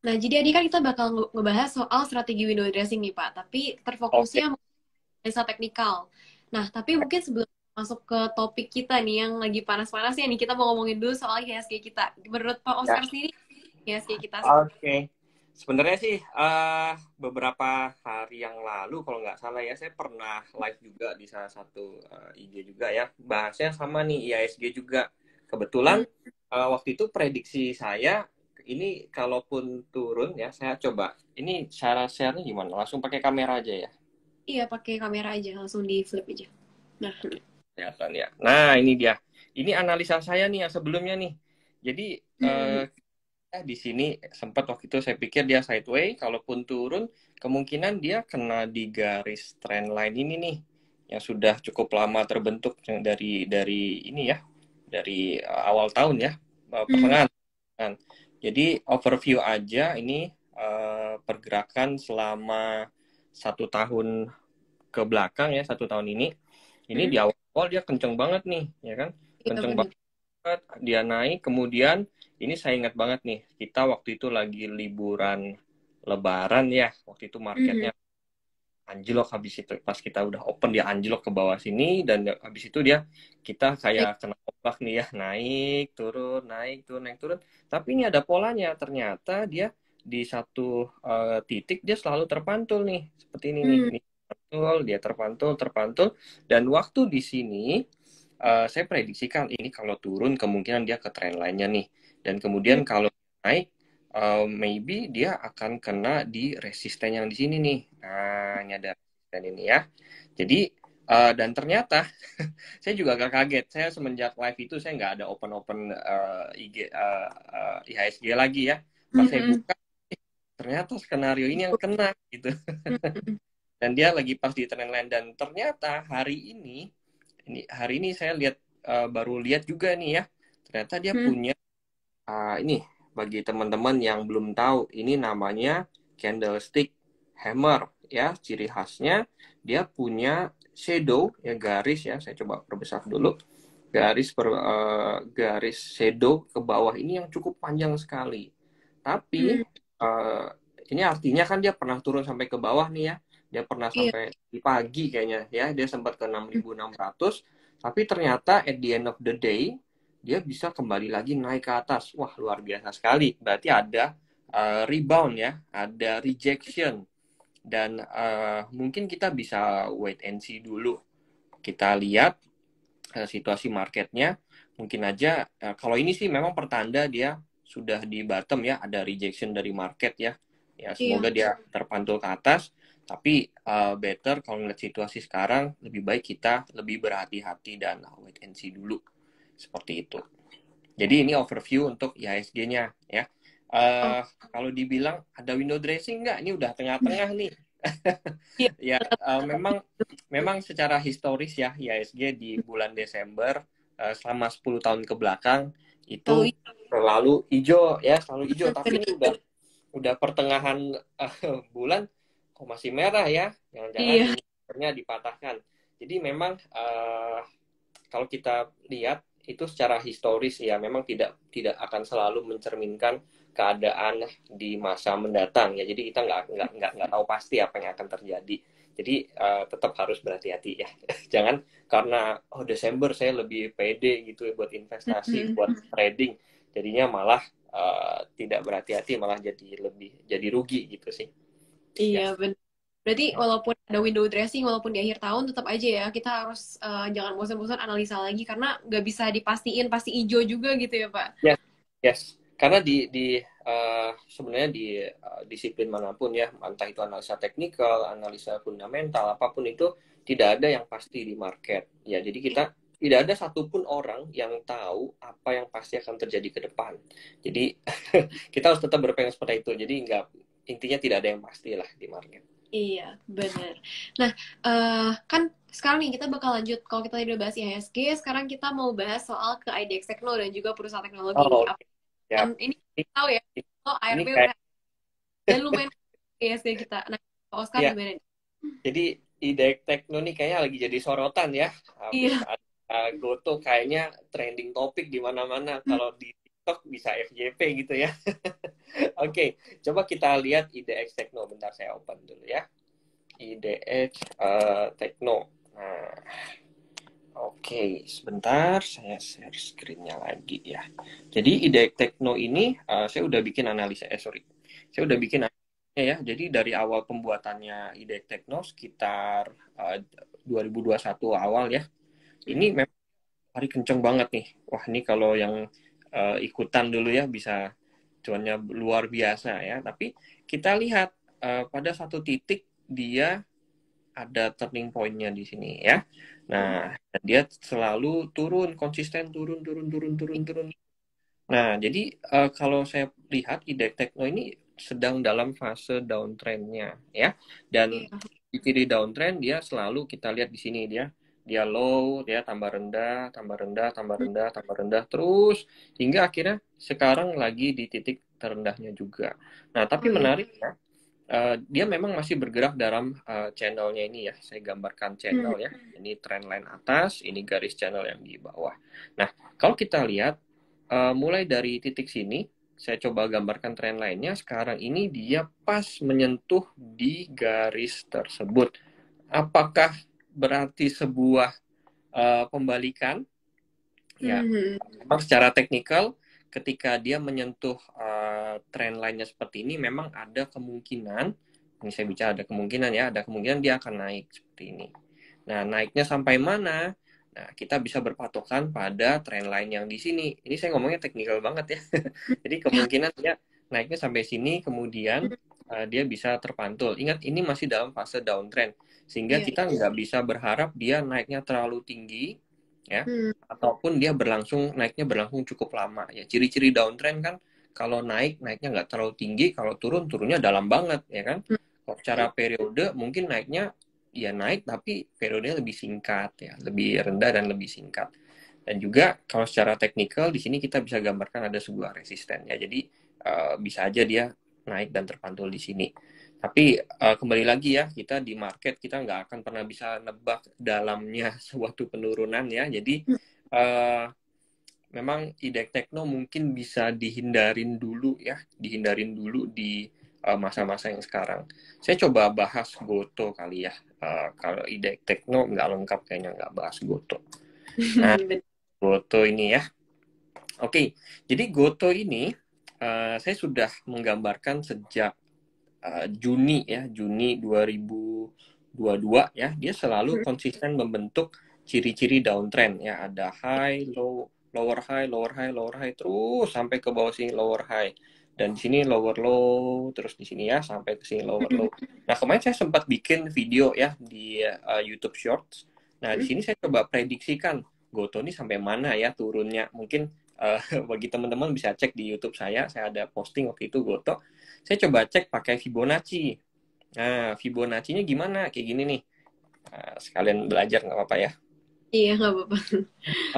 Nah, jadi Adi kan kita bakal ngebahas soal strategi window dressing nih, Pak. Tapi Oke, terfokusnya desa teknikal. Nah, tapi mungkin sebelum masuk ke topik kita nih yang lagi panas-panasnya nih, kita mau ngomongin dulu soal IHSG kita. Menurut Pak ya. Oscar sendiri, IHSG kita seperti Oke. Sebenarnya sih beberapa hari yang lalu kalau nggak salah ya saya pernah live juga di salah satu IG juga ya. Bahasnya sama nih IISG juga. Kebetulan Hmm, waktu itu prediksi saya ini kalaupun turun ya saya coba. Ini cara share-nya gimana? Langsung pakai kamera aja ya. iya, pakai kamera aja, langsung di flip aja. Nah, Oke, kelihatan ya. Nah, ini dia. Ini analisa saya nih yang sebelumnya nih. Jadi hmm, di sini sempat waktu itu saya pikir dia sideways, kalaupun turun kemungkinan dia kena di garis trend line ini nih yang sudah cukup lama terbentuk dari ini ya, dari awal tahun ya, hmm, pertengahan. Jadi overview aja ini pergerakan selama 1 tahun ke belakang ya, 1 tahun ini hmm, di awal dia kenceng banget nih, ya kan? iya Kenceng benar. banget, dia naik, kemudian ini saya ingat banget nih, kita waktu itu lagi liburan Lebaran ya, waktu itu Hmm, marketnya anjlok habis itu pas kita udah open dia anjlok ke bawah sini dan habis itu dia kita baik. kayak kena ombak nih ya naik turun naik turun tapi ini ada polanya ternyata dia di satu titik dia selalu terpantul nih seperti ini nih Hmm, nih terpantul dia terpantul terpantul dan waktu di sini saya prediksikan ini kalau turun kemungkinan dia ke trend lainnya nih dan hmm, kemudian kalau naik maybe dia akan kena di resisten yang di sini nih. Nah, ini ada resisten ini ya. Jadi, dan ternyata saya juga agak kaget. Saya semenjak live itu saya nggak ada open-open IG, IHSG lagi ya. Pas hmm, saya hmm, buka, ternyata skenario ini yang kena gitu. hmm, hmm, Dan dia lagi pas di trendline dan ternyata hari ini saya lihat baru lihat juga nih ya. Ternyata dia hmm, punya ini bagi teman-teman yang belum tahu, ini namanya candlestick hammer ya. Ciri khasnya dia punya shadow ya garis ya. Saya coba perbesar dulu. Garis shadow ke bawah ini yang cukup panjang sekali. Tapi hmm, uh, ini artinya kan dia pernah turun sampai ke bawah nih ya. Dia pernah iya. sampai di pagi kayaknya ya. Dia sempat ke Hmm, 6.600. Tapi ternyata at the end of the day dia bisa kembali lagi naik ke atas. Wah, luar biasa sekali. Berarti ada rebound ya, ada rejection. Dan mungkin kita bisa wait and see dulu. Kita lihat situasi marketnya. Mungkin aja, kalau ini sih memang pertanda dia sudah di bottom ya, ada rejection dari market ya. Ya, semoga iya. dia terpantul ke atas. Tapi better kalau ngeliat situasi sekarang, lebih baik kita lebih berhati-hati dan wait and see dulu. Seperti itu. Jadi ini overview untuk IHSG-nya ya. Oh, Kalau dibilang ada window dressing nggak? Ini udah tengah-tengah nih. iya. Ya, memang memang secara historis ya IHSG di bulan Desember selama 10 tahun ke belakang Kalau itu selalu hijau ya, selalu hijau. Tapi benar. ini udah pertengahan bulan kok masih merah ya. Jangan-jangan Iya. ini akhirnya dipatahkan. Jadi memang kalau kita lihat itu secara historis ya memang tidak akan selalu mencerminkan keadaan di masa mendatang ya jadi kita nggak tahu pasti apa yang akan terjadi jadi tetap harus berhati-hati ya jangan karena oh Desember saya lebih pede gitu ya buat investasi Hmm, buat trading jadinya malah tidak berhati-hati malah jadi rugi gitu sih iya, ya. benar. Berarti walaupun ada window dressing, walaupun di akhir tahun, tetap aja ya kita harus jangan bosan-bosan analisa lagi karena nggak bisa dipastiin pasti hijau juga gitu ya, Pak. Yes, yes. Karena sebenarnya di disiplin manapun ya, entah itu analisa teknikal, analisa fundamental, apapun itu tidak ada yang pasti di market. Ya, jadi kita tidak ada satupun orang yang tahu apa yang pasti akan terjadi ke depan. Jadi kita harus tetap berpegang seperti itu. Jadi nggak intinya tidak ada yang pasti lah di market. Iya, benar. Nah, kan sekarang nih kita bakal lanjut. Kalau kita udah bahas IHSG, sekarang kita mau bahas soal ke IDX Tekno dan juga perusahaan teknologi nih. Oh, Apa oke. yang Siap. ini Ini, tahu ya? Oh, ini ARB kayak dan lumayan IHSG kita. Nah, Pak Oscar ya. gimana nih? Jadi ide tekno nih kayaknya lagi jadi sorotan ya. Habis Iya, ada Goto kayaknya trending topik di mana-mana kalau di TikTok, bisa FYP gitu ya. Oke, coba kita lihat IDX Tekno. Bentar saya open dulu ya. IDX Tekno. Nah, oke, sebentar saya share screen-nya lagi ya. Jadi IDX Tekno ini saya udah bikin analisa, sorry. Saya udah bikin analisanya ya. Jadi dari awal pembuatannya IDX Tekno sekitar 2021 awal ya. Ini memang hari kenceng banget nih. Wah, ini kalau yang ikutan dulu ya bisa cuannya luar biasa ya. Tapi kita lihat pada satu titik dia ada turning point-nya di sini ya. Nah, dia selalu turun, konsisten turun, turun, turun, turun, turun. Nah, jadi kalau saya lihat IDX Tekno ini sedang dalam fase downtrend-nya ya. Dan Iya. di ciri downtrend dia selalu kita lihat di sini dia low, dia tambah rendah, tambah rendah, tambah rendah, tambah rendah terus hingga akhirnya sekarang lagi di titik terendahnya juga. Nah, Oh tapi iya. menariknya dia memang masih bergerak dalam channelnya ini ya. Saya gambarkan channel ya. Ini trendline atas, ini garis channel yang di bawah. Nah, kalau kita lihat mulai dari titik sini, saya coba gambarkan trend lainnya. Sekarang ini dia pas menyentuh di garis tersebut. Apakah berarti sebuah pembalikan? Ya, memang secara teknikal ketika dia menyentuh trend line-nya seperti ini memang ada kemungkinan, ini saya bicara ada kemungkinan ya, ada kemungkinan dia akan naik seperti ini. Nah, naiknya sampai mana? Nah, kita bisa berpatokan pada trend line yang di sini. Ini saya ngomongnya teknikal banget ya. Jadi kemungkinan dia naiknya sampai sini, kemudian dia bisa terpantul. Ingat, ini masih dalam fase downtrend. Sehingga Iya. kita nggak bisa berharap dia naiknya terlalu tinggi, ya, Hmm. ataupun dia naiknya berlangsung cukup lama. Ya, ciri-ciri downtrend kan, kalau naiknya nggak terlalu tinggi, kalau turunnya dalam banget, ya kan? Kalau secara periode, mungkin naiknya ya naik tapi periodenya lebih singkat ya, lebih rendah dan lebih singkat. Dan juga kalau secara teknikal di sini kita bisa gambarkan ada sebuah resisten ya. Jadi bisa aja dia naik dan terpantul di sini. Tapi kembali lagi ya, kita di market kita nggak akan pernah bisa nebak dalamnya suatu penurunan ya. Jadi memang IDX Tekno mungkin bisa dihindarin dulu ya, dihindarin dulu di masa-masa yang sekarang. Saya coba bahas Goto kali ya. Kalau IDX Tekno nggak lengkap kayaknya nggak bahas Goto. Nah, Goto ini ya. Oke, jadi Goto ini saya sudah menggambarkan sejak Juni ya, Juni 2022 ya. Dia selalu konsisten membentuk ciri-ciri downtrend ya, ada high, low, lower high, lower high, lower high terus sampai ke bawah sini lower high. Dan di sini lower low, terus di sini ya sampai ke sini lower low. Nah, kemarin saya sempat bikin video ya di YouTube Shorts. Nah, di sini saya coba prediksikan Goto ini sampai mana ya turunnya. Mungkin bagi teman-teman bisa cek di YouTube saya ada posting waktu itu Goto. Saya coba cek pakai Fibonacci. Nah, Fibonacci-nya gimana? Kayak gini nih. Nah, sekalian belajar nggak apa-apa ya. Iya, nggak apa-apa.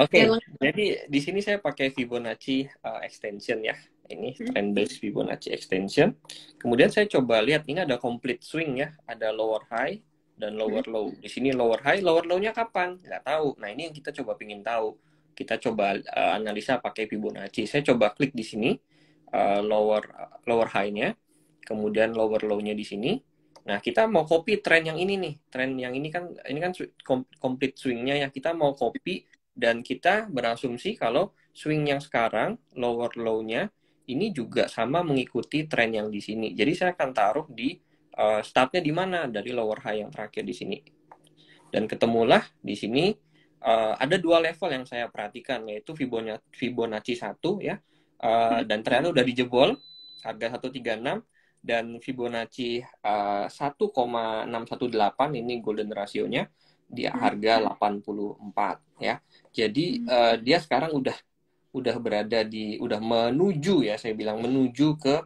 Oke, Yang jadi di sini saya pakai Fibonacci extension ya. Ini trend based Fibonacci extension. Kemudian saya coba lihat ini ada complete swing ya, ada lower high dan lower low. Di sini lower high, lower low-nya kapan? Nggak tahu. Nah, ini yang kita coba pingin tahu. Kita coba analisa pakai Fibonacci. Saya coba klik di sini lower high-nya, kemudian lower low-nya di sini. Nah, kita mau copy tren yang ini nih. Tren yang ini kan complete swing-nya ya. Kita mau copy dan kita berasumsi kalau swing yang sekarang lower low-nya ini juga sama mengikuti tren yang di sini. Jadi saya akan taruh di startnya di mana dari lower high yang terakhir di sini. Dan ketemulah di sini ada dua level yang saya perhatikan yaitu Fibonacci 1 ya. Dan ternyata udah dijebol harga 136 dan Fibonacci 1,618 ini golden rasionya di harga 84 ya. Jadi dia sekarang udah berada udah menuju ya, saya bilang menuju ke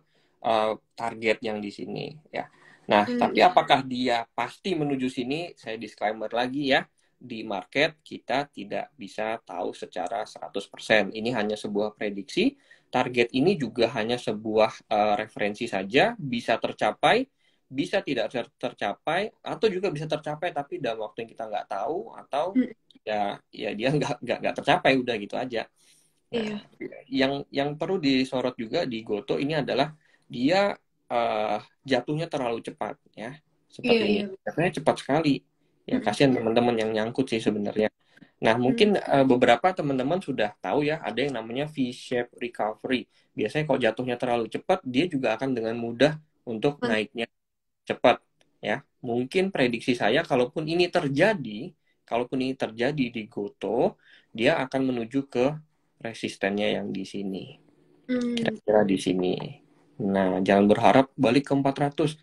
target yang di sini ya. Nah, tapi apakah dia pasti menuju sini? Saya disclaimer lagi ya, di market kita tidak bisa tahu secara 100%. Ini hanya sebuah prediksi. Target ini juga hanya sebuah referensi saja, bisa tercapai, bisa tidak tercapai, atau juga bisa tercapai tapi dalam waktu yang kita nggak tahu, atau ya dia nggak tercapai, udah gitu aja. Iya. Nah, yang perlu disorot juga di Goto ini adalah dia jatuhnya terlalu cepat ya, Iya, seperti ini. iya. Jatuhnya cepat sekali. Ya, Mm-mm. kasihan teman-teman yang nyangkut sih sebenarnya. Nah, Mm. mungkin beberapa teman-teman sudah tahu ya, ada yang namanya V-shape recovery. Biasanya kalau jatuhnya terlalu cepat, dia juga akan dengan mudah untuk Man- naiknya cepat ya. Mungkin prediksi saya kalaupun ini terjadi di Goto, dia akan menuju ke resistennya yang di sini. mm. Kira-kira di sini. Nah, jangan berharap balik ke 400.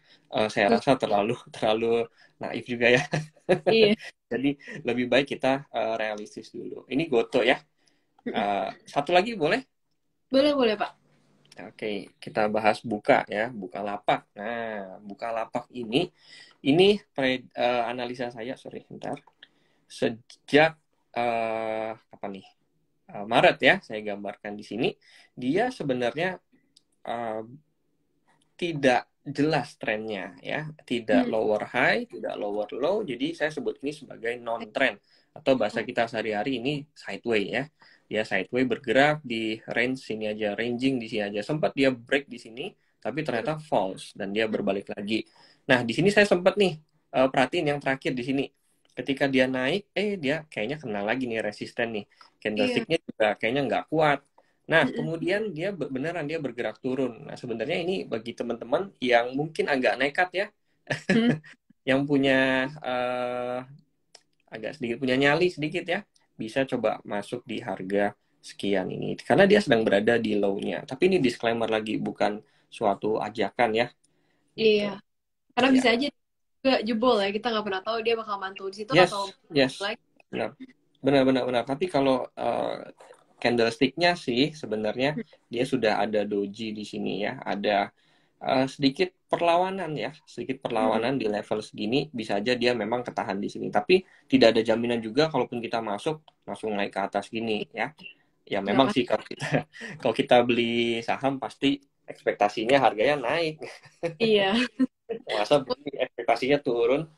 Saya Terus, rasa terlalu terlalu naif juga ya. iya. Jadi lebih baik kita realistis dulu. Ini Goto ya. Mm-mm. Satu lagi boleh? Boleh, boleh, Pak. Oke, kita bahas buka ya, buka lapak. Nah, buka lapak ini analisa saya, sorry, bentar. Sejak apa nih? Maret ya, saya gambarkan di sini. Dia sebenarnya eh, tidak jelas trennya ya, tidak Mm. lower high, tidak lower low. Jadi saya sebut ini sebagai non trend atau bahasa Oh. kita sehari-hari ini sideway ya. Dia sideway bergerak di range sini aja, ranging di sini aja. Sempat dia break di sini, tapi ternyata false dan dia berbalik lagi. Nah, di sini saya sempat nih perhatiin yang terakhir di sini. Ketika dia naik, dia kayaknya kena lagi nih resisten nih. Iya. Candlestick-nya juga kayaknya nggak kuat. Nah, Mm-mm. kemudian dia beneran dia bergerak turun. Nah, sebenarnya ini bagi teman-teman yang mungkin agak nekat ya, Mm. yang punya agak sedikit punya nyali sedikit ya, bisa coba masuk di harga sekian ini. Karena dia sedang berada di low-nya. Tapi ini disclaimer lagi, bukan suatu ajakan ya, Iya. gitu. Karena Ya, bisa aja juga jebol ya. Kita nggak pernah tahu dia bakal mantul di situ atau yes, yes, lagi. benar, benar, benar, benar. Tapi kalau candlestick-nya sih sebenarnya dia sudah ada doji di sini ya, ada sedikit perlawanan ya, sedikit Mm-mm. perlawanan di level segini, bisa aja dia memang ketahan di sini. Tapi tidak ada jaminan juga kalaupun kita masuk langsung naik ke atas gini ya. Ya Nggak memang pas. sih kalau kita kalau kita beli saham pasti ekspektasinya harganya naik. Iya. Masa beli ekspektasinya turun?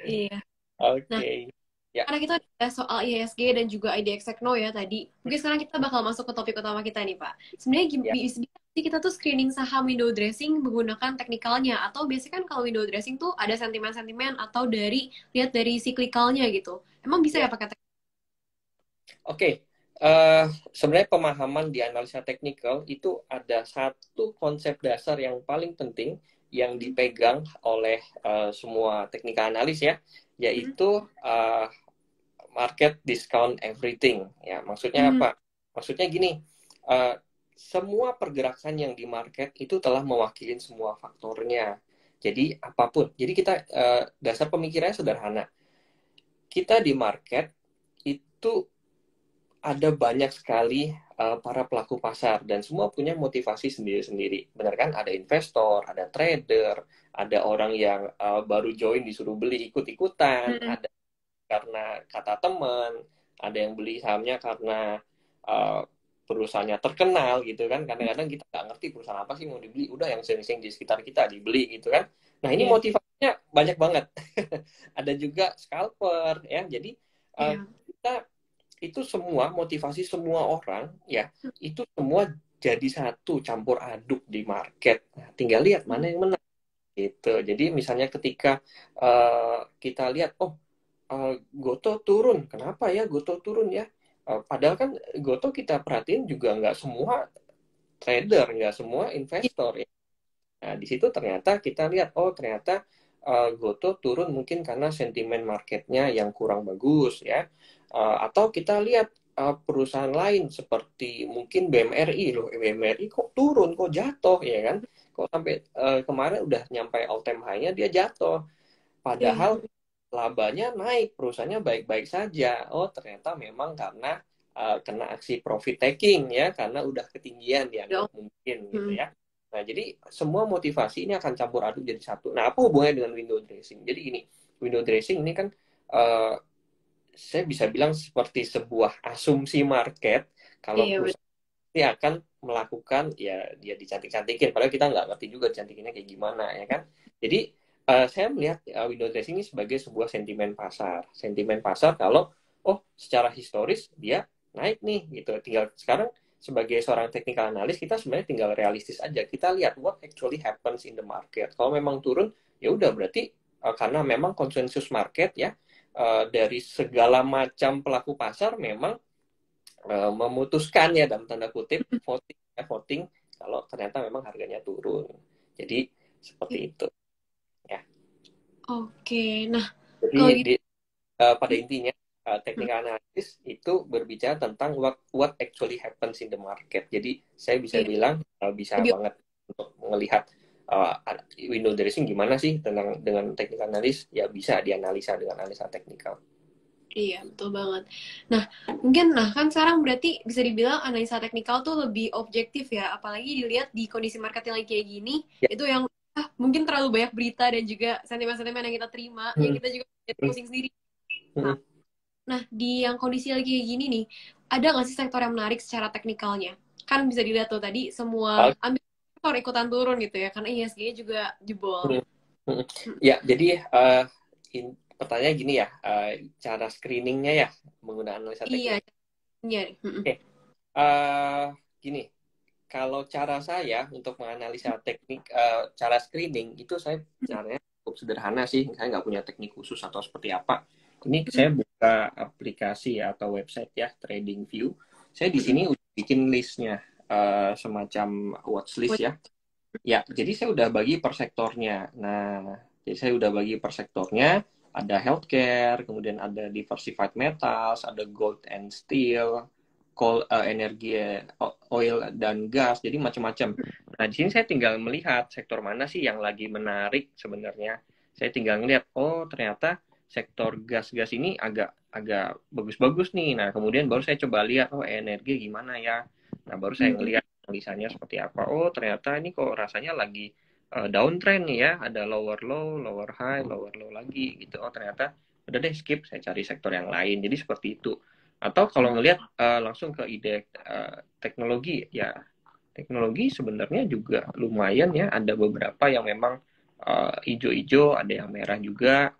Iya. Nah, Oke. Ya, karena kita udah soal IHSG dan juga IDX Tekno ya tadi. Mungkin sekarang kita bakal masuk ke topik utama kita nih, Pak. Sebenarnya ya. bisa kita tuh screening saham window dressing menggunakan teknikalnya atau biasanya kan kalau window dressing tuh ada sentimen-sentimen atau lihat dari siklikalnya gitu. Emang bisa ya Ya. pakai Oke, sebenarnya pemahaman di analisa teknikal itu ada satu konsep dasar yang paling penting yang teknik? dipegang oleh semua teknikal analis ya, Hmm. yaitu market discount everything. Ya, maksudnya Hmm. apa? Maksudnya gini, uh, semua pergerakan yang di market itu telah mewakili semua faktornya. Jadi apapun. Jadi kita dasar pemikirannya sederhana. Kita di market itu ada banyak sekali para pelaku pasar dan semua punya motivasi sendiri-sendiri. Benar kan? Ada investor, ada trader, ada orang yang baru join disuruh beli ikut-ikutan, Hmm. ada karena kata teman, ada yang beli sahamnya karena uh, perusahaannya terkenal gitu kan. Kadang-kadang kita nggak ngerti perusahaan apa sih mau dibeli, udah yang sering-sering di sekitar kita dibeli gitu kan. Nah, ini Iya, motivasinya banyak banget. Ada juga scalper ya. Jadi iya. kita itu semua motivasi semua orang ya, itu semua jadi satu campur aduk di market. Nah, tinggal lihat mana Hmm. yang menang gitu. Jadi misalnya ketika kita lihat, oh, Goto turun, kenapa ya Goto turun ya? Padahal kan Goto kita perhatiin juga nggak semua trader, nggak semua investor ya. Nah, di situ ternyata kita lihat, oh ternyata Goto turun mungkin karena sentimen marketnya yang kurang bagus ya. Atau kita lihat perusahaan lain seperti mungkin BMRI loh, BMRI kok turun, kok jatuh ya kan? Kok sampai kemarin udah nyampe all time high-nya dia jatuh. Iya. Padahal labanya naik, perusahaannya baik-baik saja. Oh, ternyata memang karena kena aksi profit taking ya, karena udah ketinggian Ya. dianggap mungkin gitu Hmm. ya. Nah, jadi semua motivasi ini akan campur aduk jadi satu. Nah, apa hubungannya dengan window dressing? Jadi gini, window dressing ini kan uh, saya bisa bilang seperti sebuah asumsi market kalau Iya, perusahaan ini akan melakukan ya dia dicantik-cantikin padahal kita nggak ngerti juga cantikinnya kayak gimana ya kan. Jadi saya melihat window dressing ini sebagai sebuah sentimen pasar kalau oh secara historis dia naik nih gitu. Tinggal sekarang sebagai seorang technical analyst kita sebenarnya tinggal realistis aja. Kita lihat what actually happens in the market. Kalau memang turun, ya udah berarti karena memang konsensus market ya dari segala macam pelaku pasar memang memutuskan ya dalam tanda kutip voting kalau ternyata memang harganya turun. Jadi seperti itu ya. Oke, nah Jadi kalau gitu, pada intinya technical analysis itu berbicara tentang what actually happens in the market. Jadi saya bisa iya, bilang bisa lebih banget untuk melihat window dressing gimana sih tentang dengan technical analysis ya bisa dianalisa dengan analisa teknikal. iya, betul banget. Nah, mungkin kan sekarang berarti bisa dibilang analisa teknikal tuh lebih objektif ya, apalagi dilihat di kondisi market yang lagi kayak gini, Ya. itu yang mungkin terlalu banyak berita dan juga sentimen-sentimen yang kita terima, yang Hmm. kita juga jadi Hmm. pusing sendiri. Hmm. Nah, di yang kondisi lagi kayak gini nih, ada nggak sih sektor yang menarik secara teknikalnya? Kan bisa dilihat tuh tadi semua Oh, ambil sektor ikutan turun gitu ya, karena ISG juga jebol. hmm. Hmm. Ya, jadi pertanyaannya gini ya, cara screeningnya ya menggunakan analisa Iya, teknik. iya. Oke, eh, gini, kalau cara saya untuk menganalisa teknik, cara screening itu saya caranya cukup sederhana sih. Saya nggak punya teknik khusus atau seperti apa. Ini saya buka aplikasi atau website ya, TradingView. Saya di sini udah bikin listnya, semacam watchlist ya. Ya, jadi saya udah bagi per sektornya. Nah, jadi saya udah bagi per sektornya. Ada healthcare, kemudian ada diversified metals, ada gold and steel, coal, energi, oil dan gas. Jadi macam-macam. Nah, di sini saya tinggal melihat sektor mana sih yang lagi menarik sebenarnya. Saya tinggal ngelihat, oh ternyata sektor gas-gas ini agak agak bagus-bagus nih. Nah, kemudian baru saya coba lihat, oh energi gimana ya. Nah, baru saya ngelihat tulisannya seperti apa. Oh, ternyata ini kok rasanya lagi downtrend nih ya. Ada lower low, lower high, lower low lagi gitu. Oh, ternyata udah deh skip, saya cari sektor yang lain. Jadi seperti itu. Atau kalau ngelihat langsung ke ide teknologi, ya teknologi sebenarnya juga lumayan ya. Ada beberapa yang memang hijau-hijau, ada yang merah juga.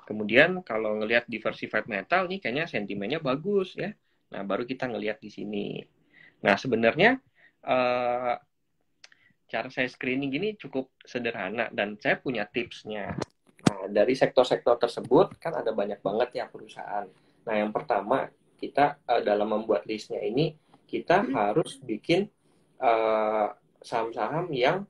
Kemudian kalau ngelihat diversified metal nih kayaknya sentimennya bagus ya. Nah, baru kita ngelihat di sini. Nah, sebenarnya uh, cara saya screening ini cukup sederhana dan saya punya tipsnya. Nah, dari sektor-sektor tersebut kan ada banyak banget ya perusahaan. Nah, yang pertama kita dalam membuat listnya ini kita harus bikin saham-saham yang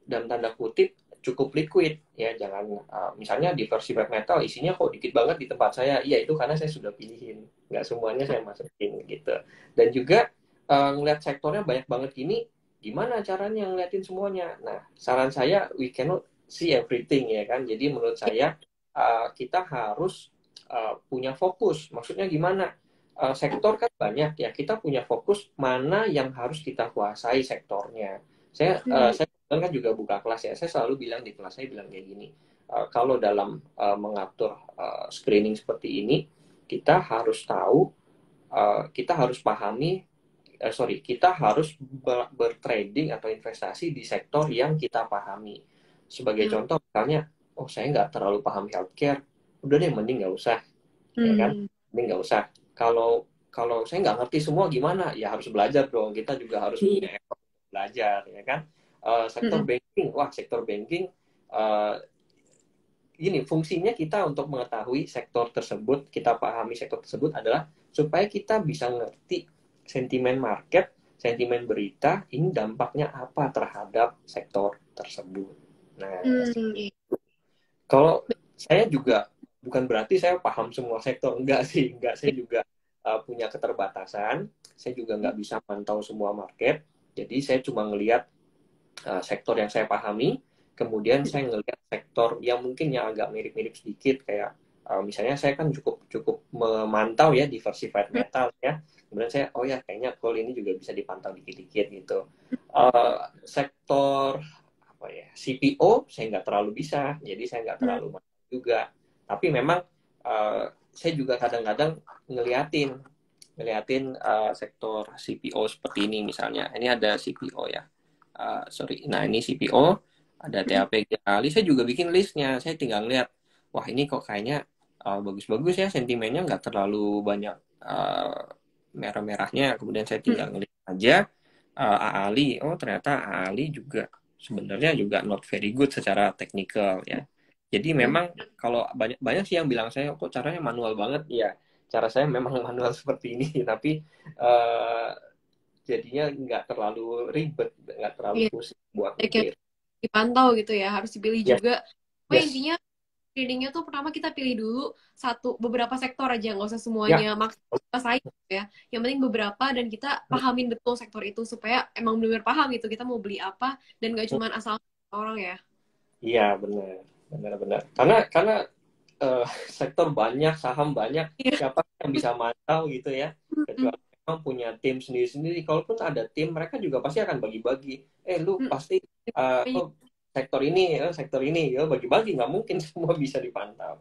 dalam tanda kutip cukup liquid ya, jangan misalnya diversified metal isinya kok dikit banget di tempat saya. Iya, itu karena saya sudah pilihin, nggak semuanya saya masukin gitu. Dan juga ngeliat sektornya banyak banget gini, gimana caranya ngeliatin semuanya. Nah, saran saya we cannot see everything ya kan. Jadi menurut saya kita harus punya fokus. Maksudnya gimana? Sektor kan banyak ya, kita punya fokus mana yang harus kita kuasai sektornya. Saya kan juga buka kelas ya, saya selalu bilang di kelas saya bilang kayak gini, kalau dalam mengatur screening seperti ini kita harus tahu, kita harus pahami, kita harus bertrading atau investasi di sektor yang kita pahami. Sebagai contoh misalnya, oh saya nggak terlalu paham healthcare, udah deh mending nggak usah, ya kan, mending nggak usah. Kalau saya nggak ngerti semua gimana, ya harus belajar dong, kita juga harus punya effort belajar ya kan. Sektor banking, wah sektor banking gini, fungsinya kita untuk mengetahui sektor tersebut, kita pahami sektor tersebut adalah supaya kita bisa ngerti sentimen market, sentimen berita, ini dampaknya apa terhadap sektor tersebut. Nah, kalau saya juga bukan berarti saya paham semua sektor, enggak sih, enggak, saya juga punya keterbatasan, saya juga nggak bisa mantau semua market, jadi saya cuma ngelihat sektor yang saya pahami, kemudian saya ngelihat sektor yang mungkin yang agak mirip-mirip sedikit, kayak misalnya saya kan cukup cukup memantau ya diversified metal ya, kemudian saya oh ya kayaknya gold ini juga bisa dipantau dikit-dikit gitu. Sektor apa ya, CPO saya nggak terlalu bisa, jadi saya nggak terlalu mantau juga, tapi memang saya juga kadang-kadang ngeliatin sektor CPO seperti ini, misalnya ini ada CPO ya. Sorry, nah ini CPO, ada TAP Gali, saya juga bikin listnya, saya tinggal lihat, wah ini kok kayaknya bagus-bagus ya, sentimennya nggak terlalu banyak merah-merahnya, kemudian saya tinggal ngelihat aja Aali, oh ternyata Aali juga sebenarnya juga not very good secara teknikal ya. Jadi memang kalau banyak banyak sih yang bilang saya kok caranya manual banget ya. Cara saya memang manual seperti ini, tapi jadinya nggak terlalu ribet, nggak terlalu Iya, pusing buat kayak mikir. dipantau gitu ya, harus dipilih Yes, juga. Pokoknya yes, intinya screeningnya tuh pertama kita pilih dulu beberapa sektor aja, nggak usah semuanya ya, maksimal saing gitu ya. Yang penting beberapa dan kita pahamin betul sektor itu supaya emang benar-benar paham gitu kita mau beli apa dan nggak cuma asal orang ya. iya benar, benar-benar. Karena eh, sektor banyak, saham banyak, Iya. siapa yang bisa mantau gitu ya? Mm-mm. Kecuali memang punya tim sendiri-sendiri. Kalaupun ada tim, mereka juga pasti akan bagi-bagi. Lu Mm-mm. pasti oh, sektor ini, ya bagi-bagi. Nggak mungkin semua bisa dipantau.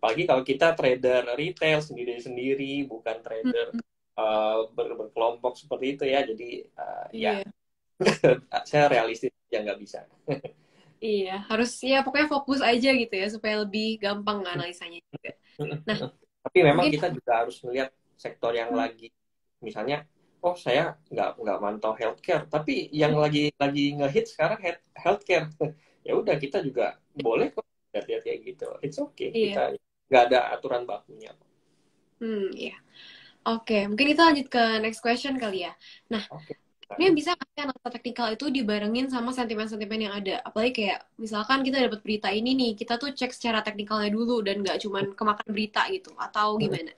Apalagi kalau kita trader retail sendiri-sendiri, bukan trader Mm-mm. berkelompok seperti itu ya. Jadi ya Iya. saya realistis ya nggak bisa. Iya, harus ya pokoknya fokus aja gitu ya supaya lebih gampang analisanya juga. Nah, Tapi memang mungkin kita juga harus melihat sektor yang lagi, misalnya, oh saya nggak mantau healthcare, tapi yang lagi ngehit sekarang healthcare, ya udah kita juga boleh kok lihat-lihat kayak gitu. It's okay, iya. kita nggak ada aturan bakunya. Iya. Oke, mungkin kita lanjut ke next question kali ya. Nah, Oke. ini bisa nggak sih analisa teknikal itu dibarengin sama sentimen-sentimen yang ada? Apalagi kayak misalkan kita dapat berita ini nih, kita tuh cek secara teknikalnya dulu dan nggak cuman kemakan berita gitu, atau gimana?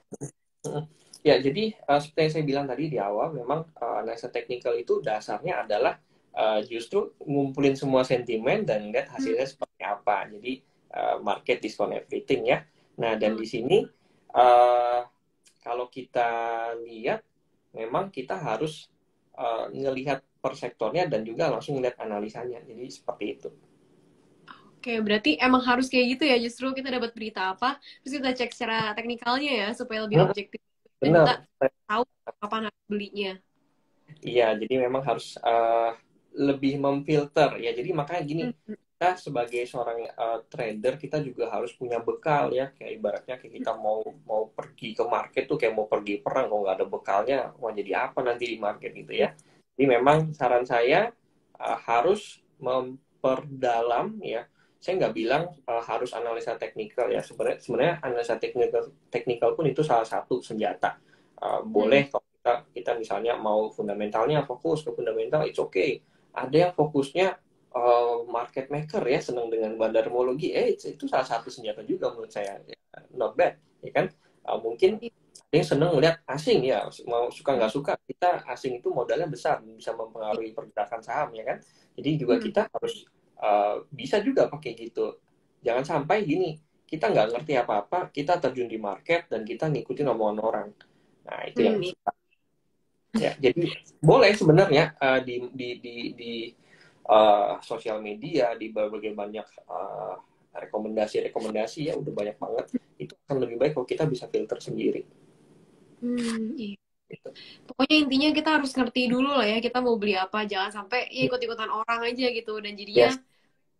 Ya, jadi seperti yang saya bilang tadi di awal, memang analisa teknikal itu dasarnya adalah justru ngumpulin semua sentimen dan lihat Hmm, hasilnya seperti apa. Jadi market discount everything ya. Nah, dan hmm, di sini uh, kalau kita lihat, memang kita harus ngelihat per sektornya dan juga langsung lihat analisanya. Jadi seperti itu. Oke, berarti emang harus kayak gitu ya, justru kita dapat berita apa, terus kita cek secara teknikalnya ya, supaya lebih objektif dan kita Benar. tahu kapan harus belinya. Iya, jadi memang harus lebih memfilter ya. Jadi makanya gini, Hmm, kita sebagai seorang trader kita juga harus punya bekal ya. Kayak ibaratnya kayak kita mau mau pergi ke market tuh kayak mau pergi perang, kalau nggak ada bekalnya, mau jadi apa nanti di market gitu ya. Jadi memang saran saya harus memperdalam ya. Saya nggak bilang harus analisa teknikal ya. Sebenarnya analisa teknikal pun itu salah satu senjata. hmm, Boleh kita misalnya mau fundamentalnya fokus ke fundamental, it's okay. Ada yang fokusnya market maker ya, senang dengan bandarmologi, itu salah satu senjata juga menurut saya, not bad, ya kan? Mungkin ada yang senang melihat asing ya, mau suka nggak suka, kita asing itu modalnya besar, bisa mempengaruhi pergerakan saham ya kan? Jadi juga hmm, kita harus bisa juga pakai gitu. Jangan sampai gini, kita nggak ngerti apa-apa, kita terjun di market dan kita ngikutin omongan orang. Nah, itu yang iya. ya, jadi boleh sebenarnya di sosial media, di berbagai banyak rekomendasi-rekomendasi ya udah banyak banget. Itu akan lebih baik kalau kita bisa filter sendiri. Iya. Gitu. Pokoknya intinya kita harus ngerti dulu lah ya, kita mau beli apa, jangan sampai ya ikut-ikutan orang aja gitu, dan jadinya Yes,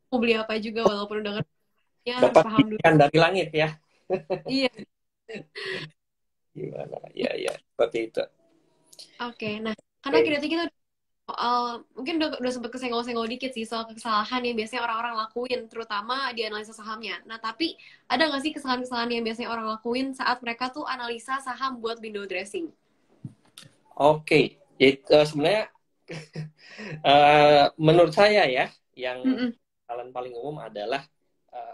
mau beli apa juga walaupun udah ngertinya harus dapat paham dulu. ikan dari langit ya. Iya, Gimana? Ya, ya, seperti itu. oke. Nah, karena Oke. kita soal, mungkin udah sempet kesenggol-senggol dikit sih soal kesalahan yang biasanya orang-orang lakuin, terutama di analisa sahamnya. Nah, tapi ada nggak sih kesalahan-kesalahan yang biasanya orang lakuin saat mereka tuh analisa saham buat window dressing? Oke. Jadi, sebenarnya menurut saya ya, yang Mm-mm. kesalahan paling umum adalah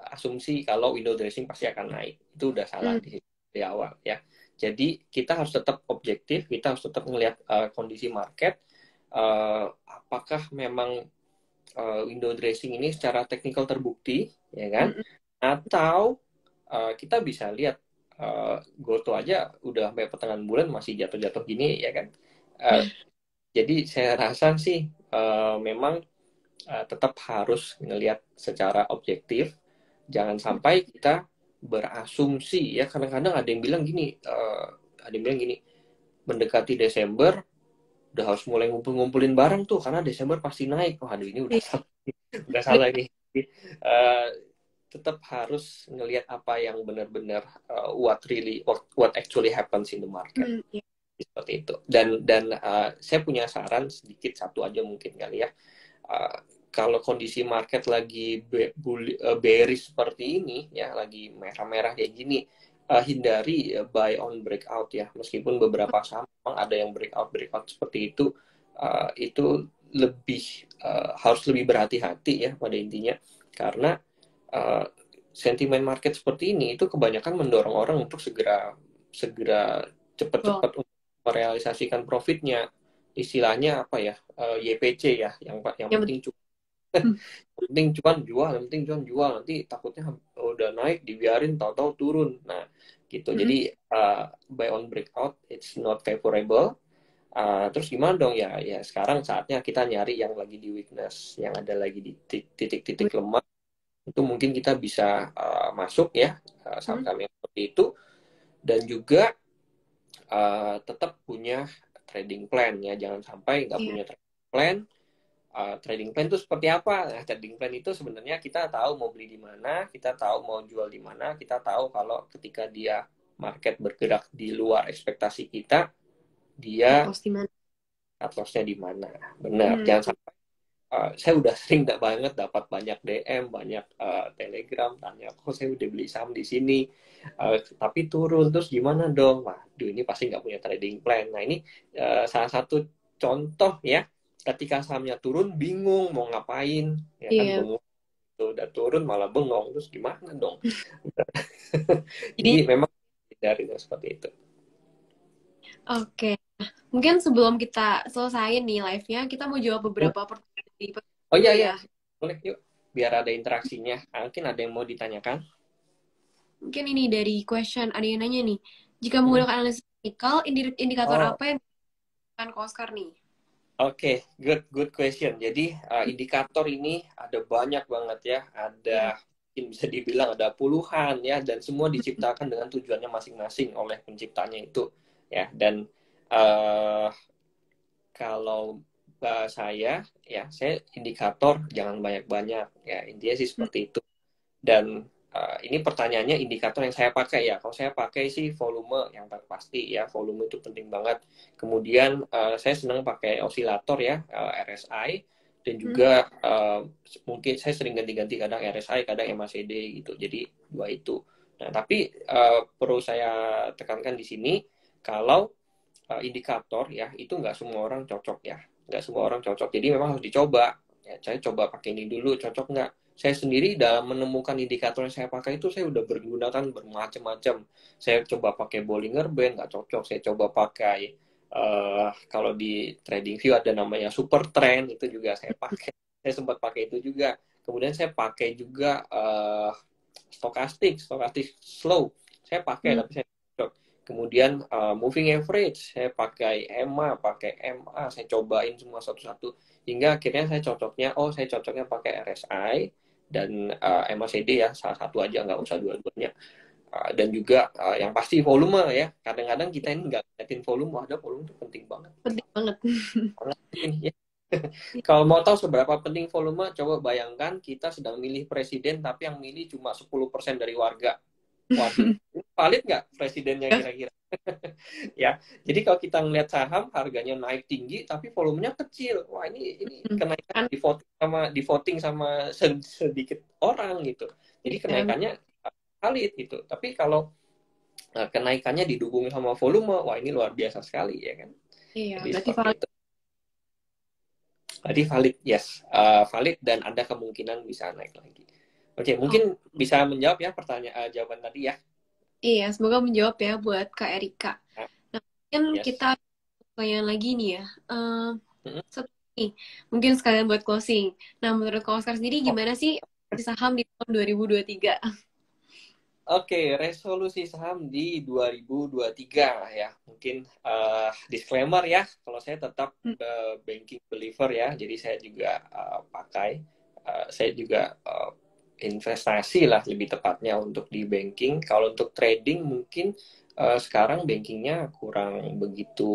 asumsi kalau window dressing pasti akan naik. Itu udah salah Mm. di awal ya. Jadi kita harus tetap objektif, kita harus tetap melihat kondisi market, apakah memang window dressing ini secara teknikal terbukti, ya kan? Mm-mm. Atau kita bisa lihat Goto aja udah sampai pertengahan bulan masih jatuh-jatuh gini, ya kan? Uh, jadi saya rasa sih memang tetap harus melihat secara objektif. Jangan sampai kita berasumsi ya. Kadang-kadang ada yang bilang gini, mendekati Desember udah harus mulai ngumpulin barang tuh karena Desember pasti naik. Oh, aduh ini udah Iya. salah, udah salah nih. Uh, tetap harus ngelihat apa yang benar-benar what actually happens in the market. Mm, iya. seperti itu. Saya punya saran sedikit, satu aja mungkin kali ya. Kalau kondisi market lagi bearish seperti ini ya, lagi merah-merah kayak gini, hindari buy on breakout ya. Meskipun beberapa saham memang ada yang breakout seperti itu lebih harus lebih berhati-hati ya pada intinya, karena sentimen market seperti ini itu kebanyakan mendorong orang untuk segera cepat-cepat untuk merealisasikan profitnya. Istilahnya apa ya, YPC ya, yang penting cuan jual, yang penting cuan jual, nanti takutnya udah naik dibiarin tahu-tahu turun. Nah gitu. Jadi buy on breakout it's not favorable. Terus gimana dong ya? Ya sekarang saatnya kita nyari yang lagi di weakness, yang ada lagi di titik-titik lemah. Itu mungkin kita bisa masuk ya saham-saham yang seperti itu, dan juga tetap punya trading plan ya. Jangan sampai nggak punya trading plan. Trading plan itu seperti apa? Nah, trading plan itu sebenarnya kita tahu mau beli di mana, kita tahu mau jual di mana, kita tahu kalau ketika dia market bergerak di luar ekspektasi kita, dia cut loss-nya di mana. Benar, jangan sampai saya udah sering banget dapat banyak DM, banyak Telegram tanya, kok saya udah beli saham di sini tapi turun, terus gimana dong? Waduh, ini pasti nggak punya trading plan. Nah ini salah satu contoh ya, ketika sahamnya turun bingung mau ngapain, ya kan, bengong. Udah turun malah bengong, terus gimana dong? Jadi memang dari seperti itu. Oke. Mungkin sebelum kita selesai nih live-nya, kita mau jawab beberapa pertanyaan. Oh iya, boleh yuk. Biar ada interaksinya. Mungkin ada yang mau ditanyakan? Mungkin ini dari question, ada yang nanya nih. Jika menggunakan analisis teknikal, indikator apa yang akan ke Oscar nih? Oke, good question. Jadi indikator ini ada banyak banget ya. Ada mungkin bisa dibilang ada puluhan ya, dan semua diciptakan dengan tujuannya masing-masing oleh penciptanya itu ya. Dan kalau saya indikator jangan banyak-banyak ya, intinya sih seperti itu. Dan ini pertanyaannya indikator yang saya pakai ya. Kalau saya pakai sih volume yang pasti ya, volume itu penting banget. Kemudian saya senang pakai osilator ya, RSI, dan juga mungkin saya sering ganti-ganti, kadang RSI, kadang MACD gitu. Jadi dua itu. Nah, tapi perlu saya tekankan di sini, kalau indikator ya itu nggak semua orang cocok ya, nggak semua orang cocok. Jadi memang harus dicoba. Ya, saya coba pakai ini dulu, cocok nggak? Saya sendiri dalam menemukan indikator yang saya pakai itu, saya udah bergunakan bermacam-macam. Saya coba pakai Bollinger Band, nggak cocok. Saya coba pakai kalau di TradingView ada namanya Super Trend, itu juga saya pakai. Saya sempat pakai itu juga. Kemudian saya pakai juga stokastik slow. Saya pakai, tapi saya cocok. Kemudian moving average, saya pakai EMA, pakai MA, saya cobain semua satu-satu. Hingga akhirnya saya cocoknya pakai RSI dan MACD ya, salah satu aja, nggak usah dua-duanya. Dan juga yang pasti volume ya. Kadang-kadang kita ini nggak ngeliatin volume, ada volume itu penting banget. Penting banget. Ya. Kalau mau tahu seberapa penting volume, coba bayangkan kita sedang milih presiden, tapi yang milih cuma 10% dari warga. Waduh, valid nggak presidennya kira-kira? Ya, jadi kalau kita ngeliat saham harganya naik tinggi tapi volumenya kecil, wah ini kenaikan di voting sama sedikit orang gitu. Jadi kenaikannya valid gitu. Tapi kalau kenaikannya didukung sama volume, wah ini luar biasa sekali ya kan? Iya, jadi berarti valid. Berarti valid, yes, valid, dan ada kemungkinan bisa naik lagi. Oke, mungkin bisa menjawab ya pertanyaan jawaban tadi ya. Iya, semoga menjawab ya buat Kak Erika. Nah, mungkin kita pertanyaan lagi nih ya. Mungkin sekalian buat closing. Nah, menurut Kak Oscar sendiri gimana sih saham di tahun 2023? Oke, resolusi saham di 2023 ya. Mungkin disclaimer ya, kalau saya tetap banking believer ya. Jadi saya juga saya juga investasi lah lebih tepatnya untuk di banking. Kalau untuk trading mungkin sekarang bankingnya kurang begitu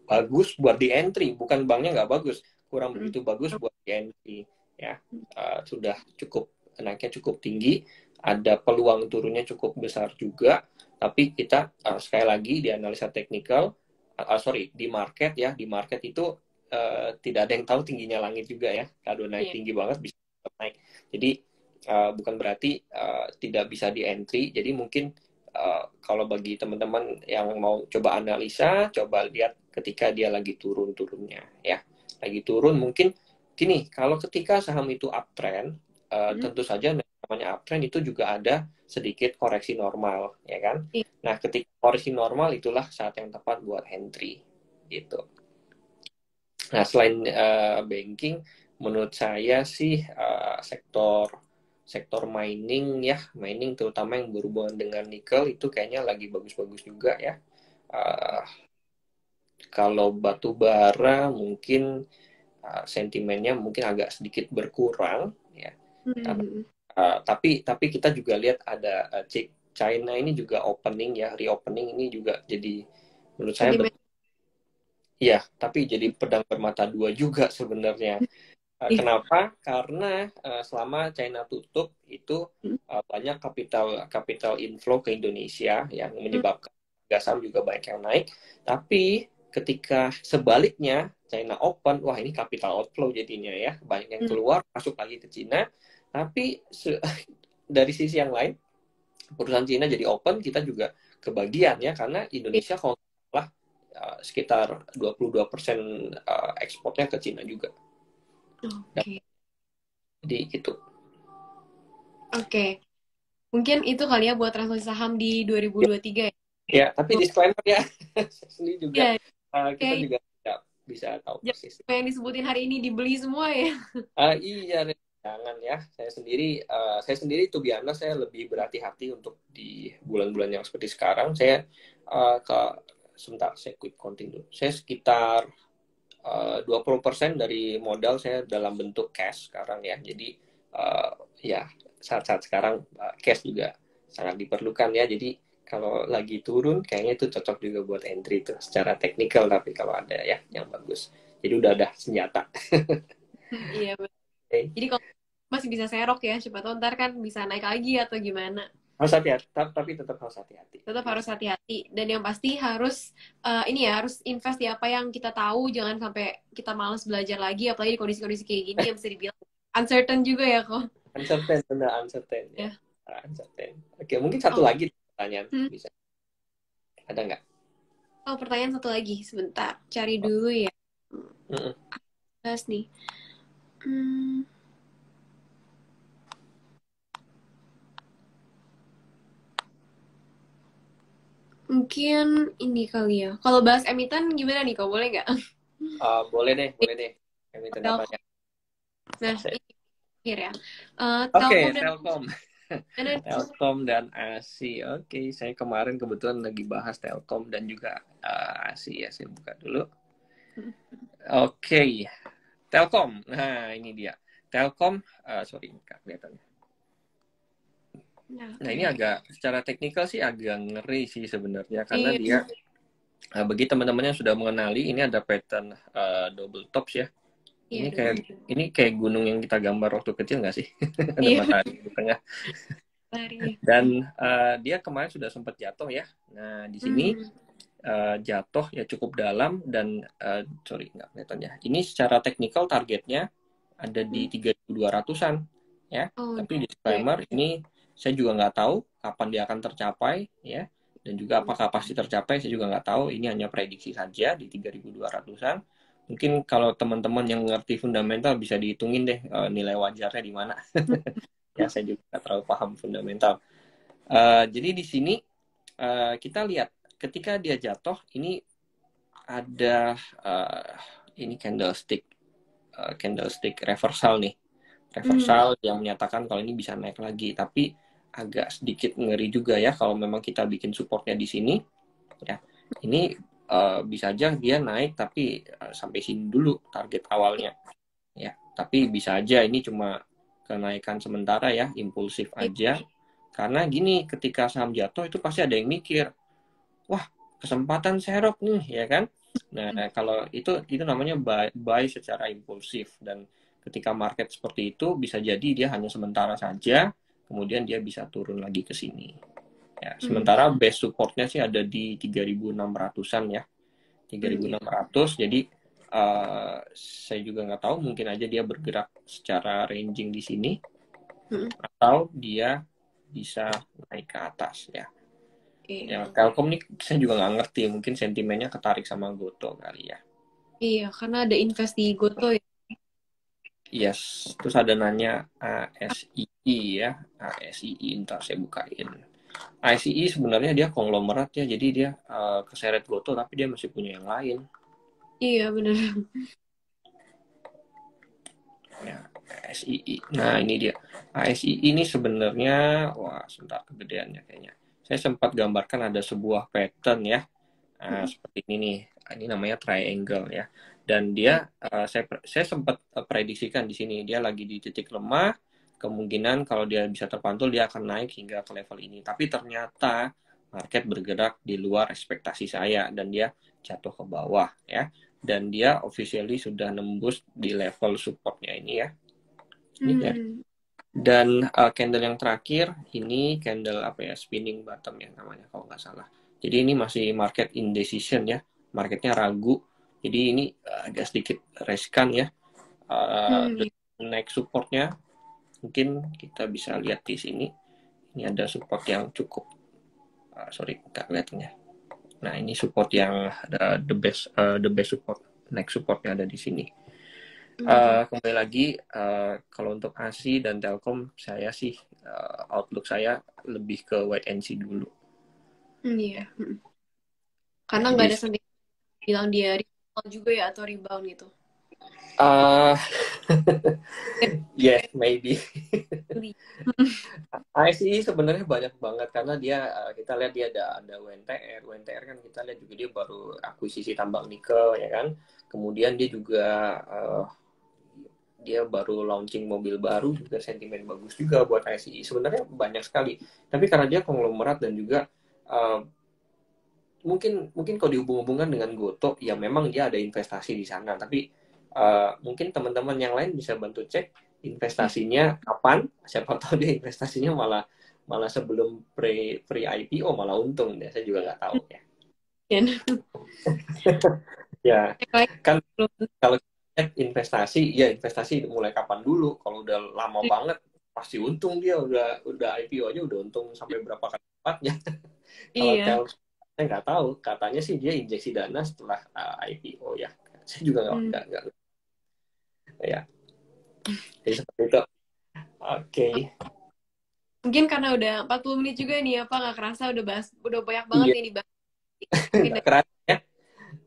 bagus buat di entry. Bukan banknya nggak bagus, kurang begitu bagus buat di entry ya. Sudah naiknya cukup tinggi, ada peluang turunnya cukup besar juga. Tapi kita sekali lagi di analisa teknikal sorry, di market ya, di market itu tidak ada yang tahu tingginya langit juga ya. Kalau naik Iya. tinggi banget bisa tetap naik. Jadi bukan berarti tidak bisa di entry. Jadi mungkin kalau bagi teman-teman yang mau coba analisa, coba lihat ketika dia lagi turun-turunnya ya. Lagi turun mungkin gini, kalau ketika saham itu uptrend, Hmm. tentu saja namanya uptrend itu juga ada sedikit koreksi normal, ya kan? Iya. Nah, ketika koreksi normal itulah saat yang tepat buat entry gitu. Nah, selain banking, menurut saya sih sektor mining ya, mining terutama yang berhubungan dengan nikel itu kayaknya lagi bagus-bagus juga ya. Uh, Kalau batu bara mungkin sentimennya mungkin agak sedikit berkurang ya. Tapi Hmm. tapi kita juga lihat ada China ini juga opening ya, reopening ini juga jadi menurut saya Sentimen. ya, tapi jadi pedang bermata dua juga sebenarnya. Iya. Kenapa? Karena selama China tutup itu Hmm. banyak capital inflow ke Indonesia yang Hmm. menyebabkan harga saham juga banyak yang naik. Tapi ketika sebaliknya China open, wah ini capital outflow jadinya ya, banyak yang Hmm. keluar masuk lagi ke China. Tapi dari sisi yang lain, perusahaan China jadi open, kita juga kebagian ya, karena Iya. Indonesia kalau nggak salah sekitar 22% ekspornya ke China juga. Oke. Jadi gitu. Oke. Mungkin itu kali ya buat transaksi saham di 2023 ya. Ya, tapi Tuh. disclaimer ya, sendiri juga Iya, kita kayak juga tidak bisa tahu persis. yang disebutin hari ini dibeli semua ya. Iya, jangan ya. Saya sendiri tuh biasa saya lebih berhati-hati untuk di bulan-bulan yang seperti sekarang. Saya ke sebentar saya quick counting dulu. Saya sekitar 20% dari modal saya dalam bentuk cash sekarang ya. Jadi ya saat-saat sekarang cash juga sangat diperlukan ya. Jadi kalau lagi turun kayaknya itu cocok juga buat entry itu secara teknikal, tapi kalau ada ya yang bagus. Jadi udah ada senjata. Iya, betul. Okay. Jadi kalau masih bisa serok ya, siapa tahu ntar kan bisa naik lagi atau gimana. Harus hati-hati, tapi tetap harus hati-hati. Tetap Ya. harus hati-hati. Dan yang pasti harus ini ya, harus invest di apa yang kita tahu, jangan sampai kita males belajar lagi, apalagi di kondisi-kondisi kayak gini yang bisa dibilang uncertain juga ya kok. Uncertain, benar uncertain ya. Ya. Uncertain. Oke, mungkin satu Oh, lagi pertanyaan hmm. bisa. Ada nggak? Oh, pertanyaan satu lagi, sebentar. Cari dulu ya. Mm-mm. Bahas nih. Hmm, mungkin ini kali ya. Kalau bahas emiten gimana nih kok? Boleh nggak? Boleh deh, boleh deh. Kami Telkom. tanggapannya. Nah, Oke, ini akhir ya. okay, Telkom dan Telkom. mana? Telkom dan ASI. Oke, saya kemarin kebetulan lagi bahas Telkom dan juga ASI ya. Saya buka dulu. Oke, Telkom. Nah, ini dia. Telkom, sorry, nggak kelihatan. Nah, Nah, oke. ini agak secara teknikal sih agak ngeri sih sebenarnya karena Iya, dia bagi teman-teman yang sudah mengenali ini ada pattern double tops ya. iya, Ini kayak gunung yang kita gambar waktu kecil nggak sih? Ada iya, matahari di tengah. hari. Dan dia kemarin sudah sempat jatuh ya. Nah, di sini Hmm. jatuh ya cukup dalam dan sorry nggak kelihatan ya. Ini secara teknikal targetnya ada di 3.200-an ya. Oh, Tapi oke. disclaimer ini saya juga nggak tahu kapan dia akan tercapai ya. Dan juga apakah pasti tercapai saya juga nggak tahu. Ini hanya prediksi saja di 3.200-an. Mungkin kalau teman-teman yang ngerti fundamental bisa dihitungin deh nilai wajarnya di mana. Ya saya juga nggak terlalu paham fundamental. Jadi di sini kita lihat ketika dia jatuh ini ada ini candlestick reversal nih, Hmm. reversal yang menyatakan kalau ini bisa naik lagi, tapi agak sedikit ngeri juga ya kalau memang kita bikin supportnya di sini ya. Ini bisa aja dia naik tapi sampai sini dulu target awalnya ya, tapi bisa aja ini cuma kenaikan sementara ya, impulsif Iya. aja. Karena gini, ketika saham jatuh itu pasti ada yang mikir, wah kesempatan serok nih ya kan. Nah kalau itu namanya buy secara impulsif, dan ketika market seperti itu bisa jadi dia hanya sementara saja, kemudian dia bisa turun lagi ke sini ya. Hmm. Sementara base supportnya sih ada di 3.600-an ya. Iya. 3.600. Jadi saya juga nggak tahu, mungkin aja dia bergerak secara ranging di sini Mm-mm. atau dia bisa naik ke atas ya. Ya, Iya. Telkom nih saya juga nggak ngerti, mungkin sentimennya ketarik sama Goto kali ya. Iya, karena ada invest di Goto ya. Yes, terus ada nanya ASII ya, ASII ntar saya bukain. ASII sebenarnya dia konglomerat ya, jadi dia keseret Goto tapi dia masih punya yang lain. Iya, bener. Ya, ASII. Nah ini dia. ASII ini sebenarnya, wah sebentar kegedeannya kayaknya. Saya sempat gambarkan ada sebuah pattern ya, Mm-mm. seperti ini nih. Ini namanya triangle ya. Dan Iya. dia, saya sempat prediksikan di sini dia lagi di titik lemah. Kemungkinan kalau dia bisa terpantul dia akan naik hingga ke level ini. Tapi ternyata market bergerak di luar ekspektasi saya dan dia jatuh ke bawah ya. Dan dia officially sudah nembus di level supportnya ini ya. Ini ya. Hmm. Dan candle yang terakhir ini candle apa ya, spinning bottom ya namanya kalau nggak salah. Jadi ini masih market indecision ya, marketnya ragu. Jadi ini agak sedikit riskan ya. Hmm. Iya. Naik supportnya mungkin kita bisa lihat di sini. Ini ada support yang cukup, sorry nggak kelihatannya. Nah ini support yang ada the best support, next supportnya ada di sini. Hmm. Kembali lagi, kalau untuk ASI dan Telkom, saya sih outlook saya lebih ke wait and see dulu. Iya. Mm. Ya, Karena nggak jadi ada sentimen bilang dia rebound juga ya atau rebound gitu. uh, yes maybe. Beli. ASI sebenarnya banyak banget karena dia, kita lihat dia ada WNTR. WNTR kan kita lihat juga dia baru akuisisi tambang nikel ya kan. Kemudian dia juga dia baru launching mobil baru, juga sentimen bagus juga buat ICE. Sebenarnya banyak sekali. Tapi karena dia konglomerat dan juga uh, mungkin mungkin kalau dihubung-hubungkan dengan Goto, ya memang dia ada investasi di sana. Tapi mungkin teman-teman yang lain bisa bantu cek investasinya kapan. Siapa tahu dia investasinya malah malah sebelum pre IPO malah untung. Saya juga nggak tahu ya. Dan Ya cek lagi kan belum. kalau investasi, ya investasi mulai kapan dulu? Kalau udah lama banget pasti untung dia, udah IPO aja udah untung sampai berapa kali lipatnya. Kalau Iya. Telkom saya nggak tahu, katanya sih dia injeksi dana setelah IPO ya. Saya juga Hmm. nggak ya. Jadi seperti itu. Oke. Mungkin karena udah 40 menit juga nih ya Pak, nggak kerasa udah banyak banget Iya, nih dibahas. Mungkin nggak keras ya.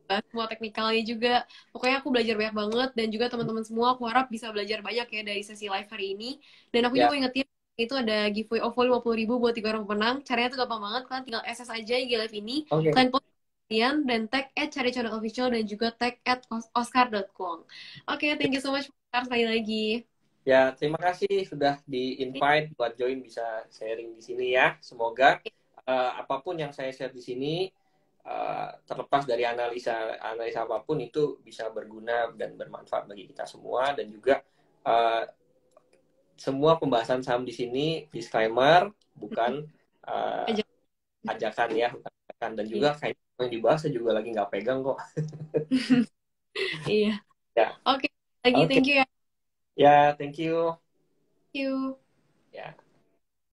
bahas semua teknikalnya juga. Pokoknya aku belajar banyak banget dan juga teman-teman semua aku harap bisa belajar banyak ya dari sesi live hari ini. Dan aku Ya, juga ingetin itu ada giveaway OVO 50.000 buat 3 orang pemenang. Caranya tuh gampang banget, kalian tinggal SS aja IG live ini. oke. Kalian post kalian dan tag @cari_channel_official dan juga tag @oscar.com. Oke, thank you so much Oscar sekali lagi. Ya, terima kasih sudah di-invite buat join, bisa sharing di sini ya. Semoga apapun yang saya share di sini, terlepas dari analisa analisa apapun, itu bisa berguna dan bermanfaat bagi kita semua. Dan juga uh, semua pembahasan saham di sini disclaimer, bukan uh, Aja. ajakan ya, bukan ajakan. Dan juga Iya. kayak yang dibahas saya juga lagi nggak pegang kok. Iya. Ya, Oke, lagi oke. thank you ya. Ya, thank you. Thank you. Ya.